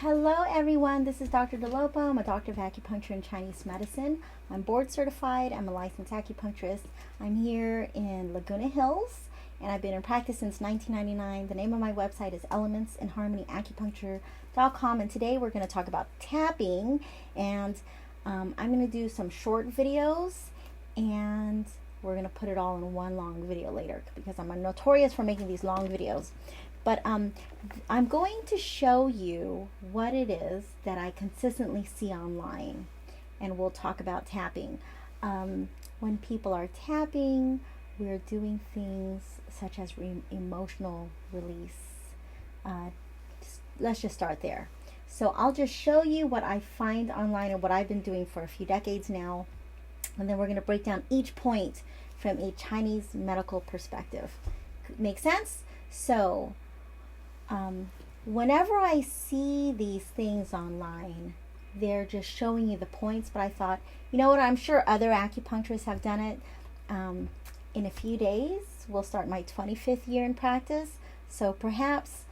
Hello everyone, this is Dr. Dolopo. I'm a doctor of acupuncture and Chinese medicine. I'm board certified. I'm a licensed acupuncturist. I'm here in Laguna Hills and I've been in practice since 1999. The name of my website is elementsinharmonyacupuncture.com, and today we're going to talk about tapping, and I'm going to do some short videos and we're going to put it all in one long video later because I'm notorious for making these long videos. But I'm going to show you what it is that I consistently see online, and we'll talk about tapping. When people are tapping, we're doing things such as emotional release. Let's just start there. So I'll just show you what I find online and what I've been doing for a few decades now, and then we're going to break down each point from a Chinese medical perspective. Make sense? So whenever I see these things online, they're just showing you the points, but I thought, you know what, I'm sure other acupuncturists have done it. In a few days, we'll start my 25th year in practice, so perhaps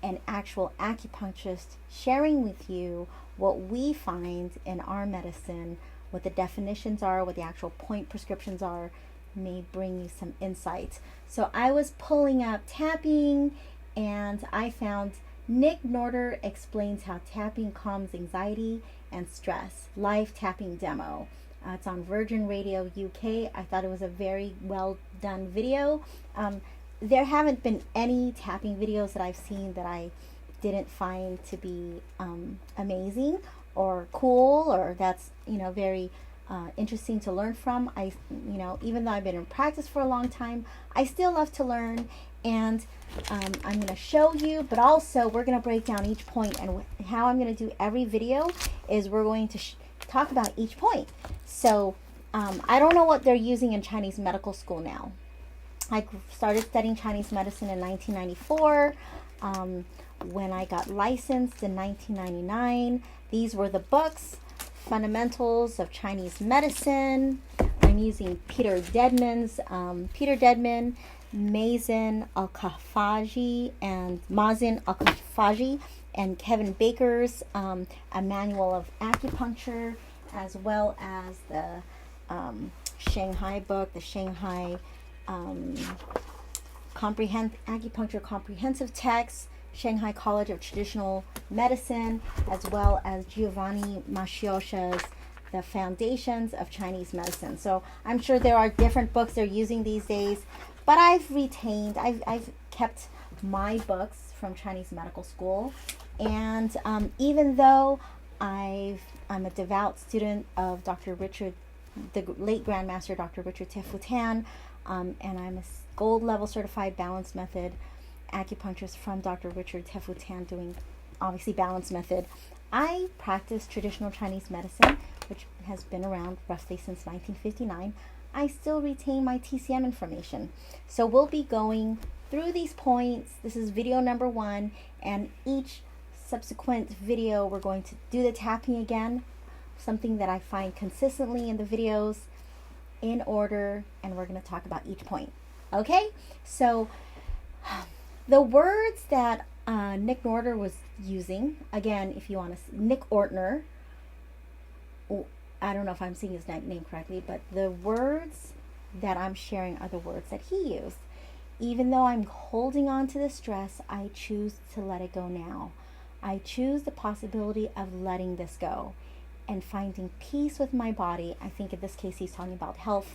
an actual acupuncturist sharing with you what we find in our medicine, what the definitions are, what the actual point prescriptions are, may bring you some insight. So I was pulling up tapping, and I found Nick Norder explains how tapping calms anxiety and stress. Live tapping demo. It's on Virgin Radio UK. I thought it was a very well done video. There haven't been any tapping videos that I've seen that I didn't find to be amazing or cool, or that's very interesting to learn from. Even though I've been in practice for a long time, I still love to learn, and I'm going to show you, but also we're going to break down each point, and how I'm going to do every video is we're going to talk about each point. So I don't know what they're using in Chinese medical school now. I started studying Chinese medicine in 1994. When I got licensed in 1999, these were the books: Fundamentals of Chinese Medicine. I'm using Peter Deadman, Mazin Al-Kafaji, and Kevin Baker's A Manual of Acupuncture, as well as the Shanghai book, the Shanghai Acupuncture Comprehensive Text, Shanghai College of Traditional Medicine, as well as Giovanni Mascioscia's The Foundations of Chinese Medicine. So I'm sure there are different books they're using these days, but I've kept my books from Chinese medical school. And even though I'm a devout student of Dr. Richard, the late Grandmaster Dr. Richard Tefutan, and I'm a gold level certified balanced method acupuncturist from Dr. Richard Tefutan, doing obviously balanced method, I practice traditional Chinese medicine, which has been around roughly since 1959. I still retain my TCM information. So we'll be going through these points. This is video number 1, and each subsequent video we're going to do the tapping again, something that I find consistently in the videos, in order, and we're going to talk about each point. Okay, so the words that Nick Norder was using, again, if you want to, Nick Ortner, I don't know if I'm saying his name correctly, but the words that I'm sharing are the words that he used. Even though I'm holding on to the stress, I choose to let it go now. I choose the possibility of letting this go and finding peace with my body. I think in this case he's talking about health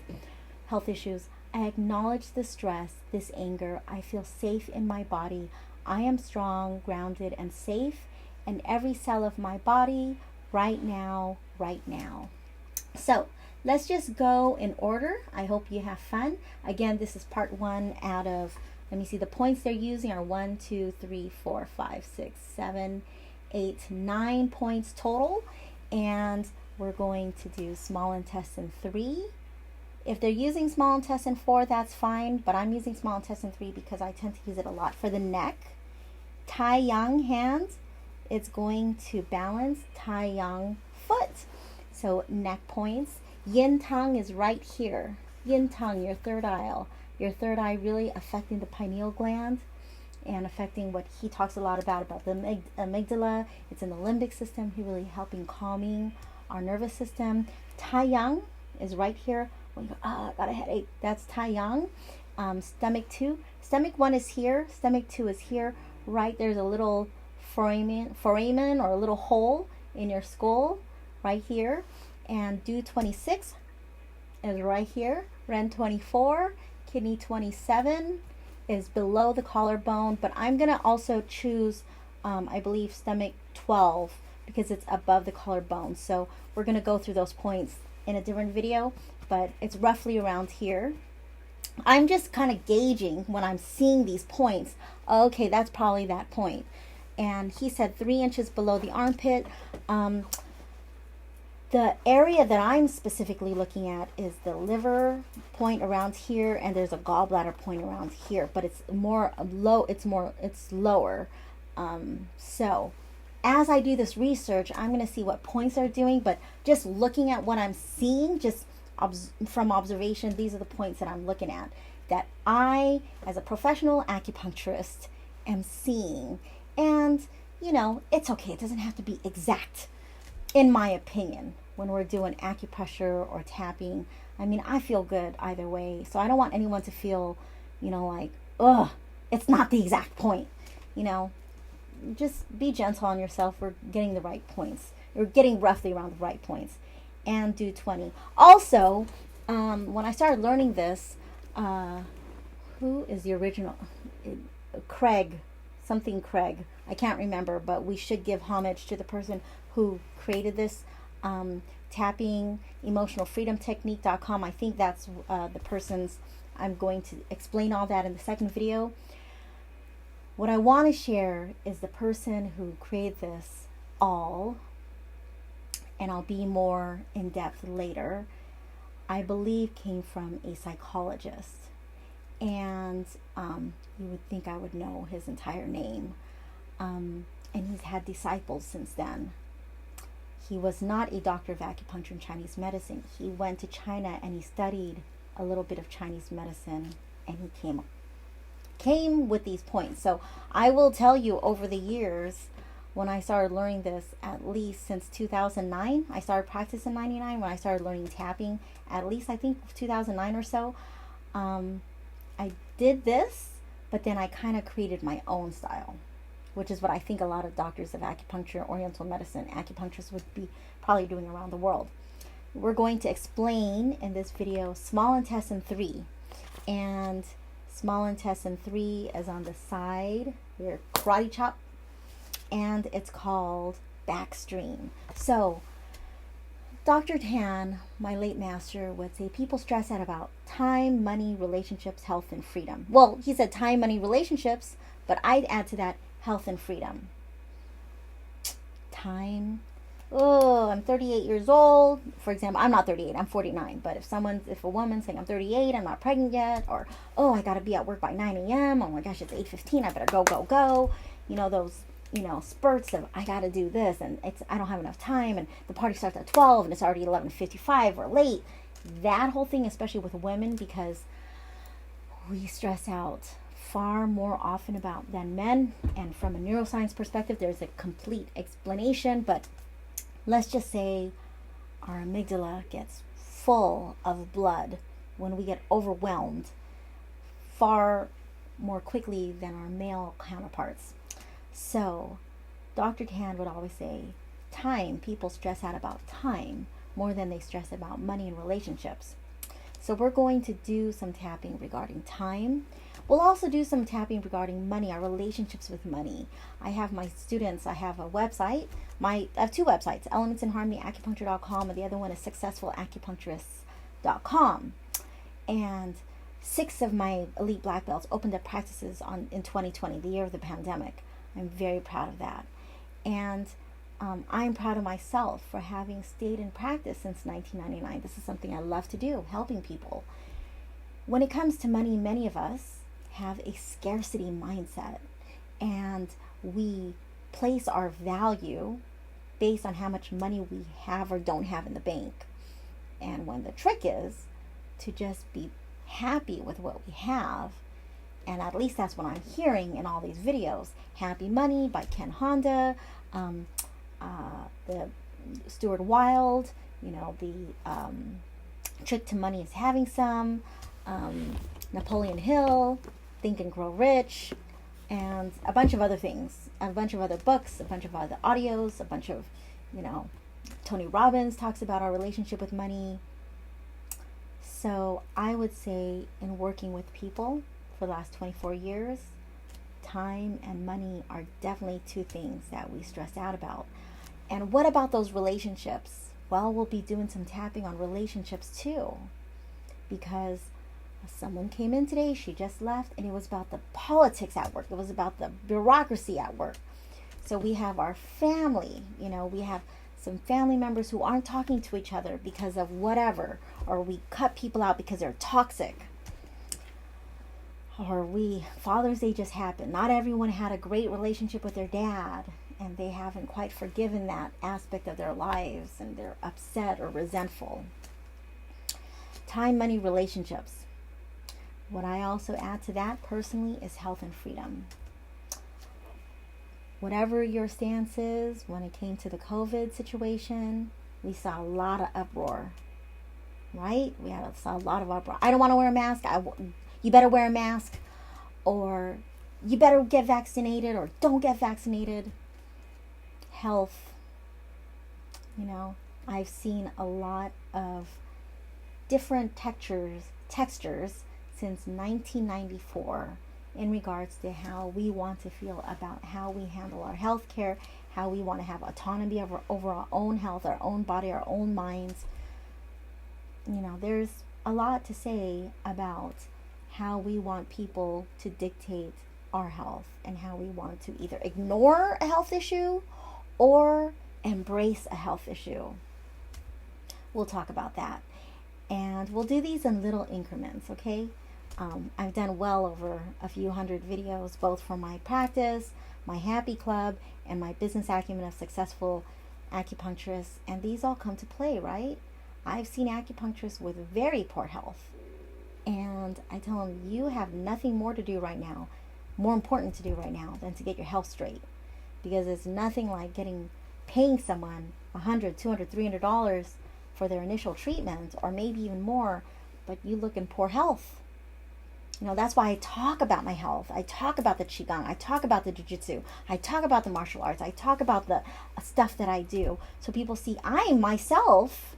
issues. I acknowledge the stress, this anger. I feel safe in my body. I am strong, grounded, and safe in every cell of my body right now, right now. So let's just go in order. I hope you have fun. Again, this is part 1 out of, let me see, the points they're using are 1, 2, 3, 4, 5, 6, 7, 8, 9 points total. And we're going to do small intestine 3. If they're using small intestine 4, that's fine, but I'm using small intestine 3 because I tend to use it a lot for the neck. Tai Yang hand, it's going to balance Tai Yang foot. So neck points. Yin Tang is right here. Yin Tang, your third eye really affecting the pineal gland. and affecting what he talks a lot about the amygdala. It's in the limbic system. He really helping calming our nervous system. Tai Yang is right here. When you go, I got a headache. That's Tai Yang. Stomach 2. Stomach 1 is here. Stomach 2 is here. Right there's a little foramen or a little hole in your skull right here. And Do 26 is right here. Ren 24. Kidney 27 is below the collarbone. But I'm going to also choose, I believe, stomach 12 because it's above the collarbone. So we're going to go through those points in a different video. But it's roughly around here. I'm just kind of gauging when I'm seeing these points. Okay, that's probably that point. And he said 3 inches below the armpit. The area that I'm specifically looking at is the liver point around here, and there's a gallbladder point around here, but it's more low. It's lower. So as I do this research, I'm going to see what points they're doing, but just looking at what I'm seeing, just from observation, these are the points that I'm looking at, that I, as a professional acupuncturist, am seeing. And, you know, it's okay. It doesn't have to be exact, in my opinion, when we're doing acupressure or tapping. I mean, I feel good either way. So I don't want anyone to feel, you know, like, ugh, it's not the exact point. You know, just be gentle on yourself. We're getting the right points. We're getting roughly around the right points. And Do 20. Also, when I started learning this, who is the original? Craig. I can't remember, but we should give homage to the person who created this tapping emotional freedom technique.com. I think that's the person's. I'm going to explain all that in the second video. What I want to share is the person who created this all, and I'll be more in depth later, I believe came from a psychologist. And you would think I would know his entire name. And he's had disciples since then. He was not a doctor of acupuncture and Chinese medicine. He went to China and he studied a little bit of Chinese medicine, and he came with these points. So I will tell you, over the years, when I started learning this, at least since 2009, I started practicing in 99. When I started learning tapping, at least I think 2009 or so, I did this, but then I kind of created my own style, which is what I think a lot of doctors of acupuncture, oriental medicine, acupuncturists would be probably doing around the world. We're going to explain in this video small intestine 3. And small intestine 3 is on the side, your karate chop, and it's called backstream. So Dr. Tan, my late master, would say people stress out about time, money, relationships, health, and freedom. Well, he said time, money, relationships, but I'd add to that health and freedom. Time. Oh, I'm 38 years old. For example, I'm not 38, I'm 49. But if a woman's saying I'm 38, I'm not pregnant yet, or, oh, I got to be at work by 9 a.m. Oh my gosh, it's 8:15. I better go. You know, those, spurts of I got to do this, and I don't have enough time, and the party starts at 12 and it's already 11:55 or late. That whole thing, especially with women, because we stress out far more often about than men, and from a neuroscience perspective, there's a complete explanation, but let's just say our amygdala gets full of blood when we get overwhelmed far more quickly than our male counterparts. So Dr. Tan would always say time, people stress out about time more than they stress about money and relationships. So we're going to do some tapping regarding time. We'll also do some tapping regarding money, our relationships with money. I have my students, I have a website. I have 2 websites, Elements in Harmony, Acupuncture.com, and the other one is SuccessfulAcupuncturists.com. And 6 of my elite black belts opened up practices in 2020, the year of the pandemic. I'm very proud of that. And I'm proud of myself for having stayed in practice since 1999. This is something I love to do, helping people. When it comes to money, many of us have a scarcity mindset, and we place our value based on how much money we have or don't have in the bank. And when the trick is to just be happy with what we have And at least that's what I'm hearing in all these videos. Happy Money by Ken Honda, the Stuart Wilde, the Trick to Money is Having Some, Napoleon Hill, Think and Grow Rich, and a bunch of other things, a bunch of other books, a bunch of other audios, a bunch of, Tony Robbins talks about our relationship with money. So I would say in working with people for the last 24 years, time and money are definitely two things that we stress out about. And what about those relationships? Well, we'll be doing some tapping on relationships too, because someone came in today, she just left, and it was about the politics at work. It was about the bureaucracy at work. So we have our family, we have some family members who aren't talking to each other because of whatever, or we cut people out because they're toxic. Or Father's Day just happened. Not everyone had a great relationship with their dad, and they haven't quite forgiven that aspect of their lives, and they're upset or resentful. Time, money, relationships. What I also add to that personally is health and freedom. Whatever your stance is, when it came to the COVID situation, we saw a lot of uproar, right? Saw a lot of uproar. I don't want to wear a mask. You better wear a mask, or you better get vaccinated, or don't get vaccinated. Health. I've seen a lot of different textures since 1994 in regards to how we want to feel about how we handle our health care, how we want to have autonomy over our own health, our own body, our own minds. There's a lot to say about how we want people to dictate our health, and how we want to either ignore a health issue or embrace a health issue. We'll talk about that. And we'll do these in little increments, okay? I've done well over a few hundred videos, both for my practice, my Happy Club, and my Business Acumen of Successful Acupuncturists. And these all come to play, right? I've seen acupuncturists with very poor health. And I tell them, you have nothing more to do right now, more important to do right now than to get your health straight. Because it's nothing like paying someone $100, $200, $300 for their initial treatment, or maybe even more, but you look in poor health. That's why I talk about my health. I talk about the Qigong. I talk about the Jiu-Jitsu. I talk about the martial arts. I talk about the stuff that I do. So people see I myself,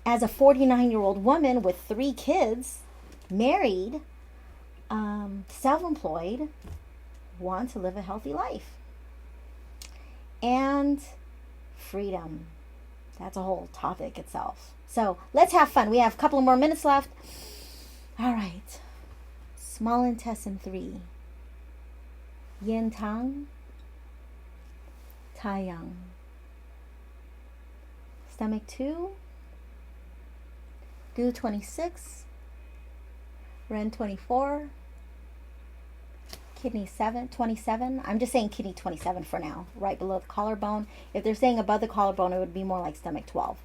as a 49-year-old woman with 3 kids, married, self-employed, want to live a healthy life. And freedom. That's a whole topic itself. So let's have fun. We have a couple of more minutes left. All right. Small intestine 3. Yin Tang. Tai Yang. Stomach 2. Gu 26. Ren 24. Kidney 27. I'm just saying kidney 27 for now, right below the collarbone. If they're saying above the collarbone, it would be more like stomach 12.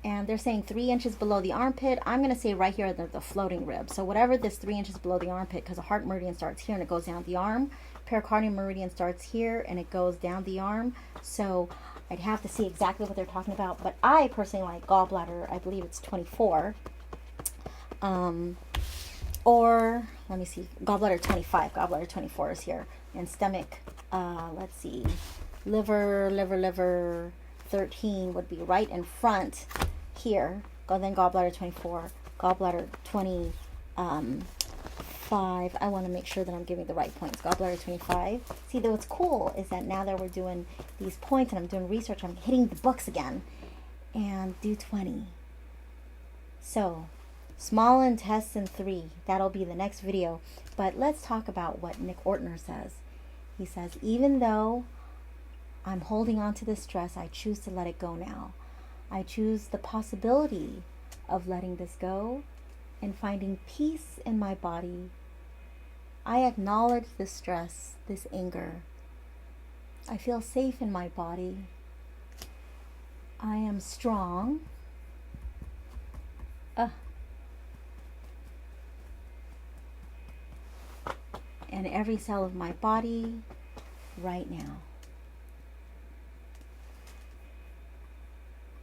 And they're saying 3 inches below the armpit. I'm going to say right here the floating rib. So whatever this 3 inches below the armpit, because the heart meridian starts here and it goes down the arm. Pericardial meridian starts here and it goes down the arm. So I'd have to see exactly what they're talking about. But I personally like gallbladder. I believe it's 24. Or, let me see, gallbladder 25. Gallbladder 24 is here. And stomach, let's see, liver 13 would be right in front here. Then gallbladder 24, gallbladder 25. I want to make sure that I'm giving the right points. Gallbladder 25. See, though, what's cool is that now that we're doing these points and I'm doing research, I'm hitting the books again. And do 20. So, small intestine 3. That'll be the next video. But let's talk about what Nick Ortner says. He says, even though I'm holding on to this stress, I choose to let it go now. I choose the possibility of letting this go and finding peace in my body. I acknowledge this stress, this anger. I feel safe in my body. I am strong. and every cell of my body right now.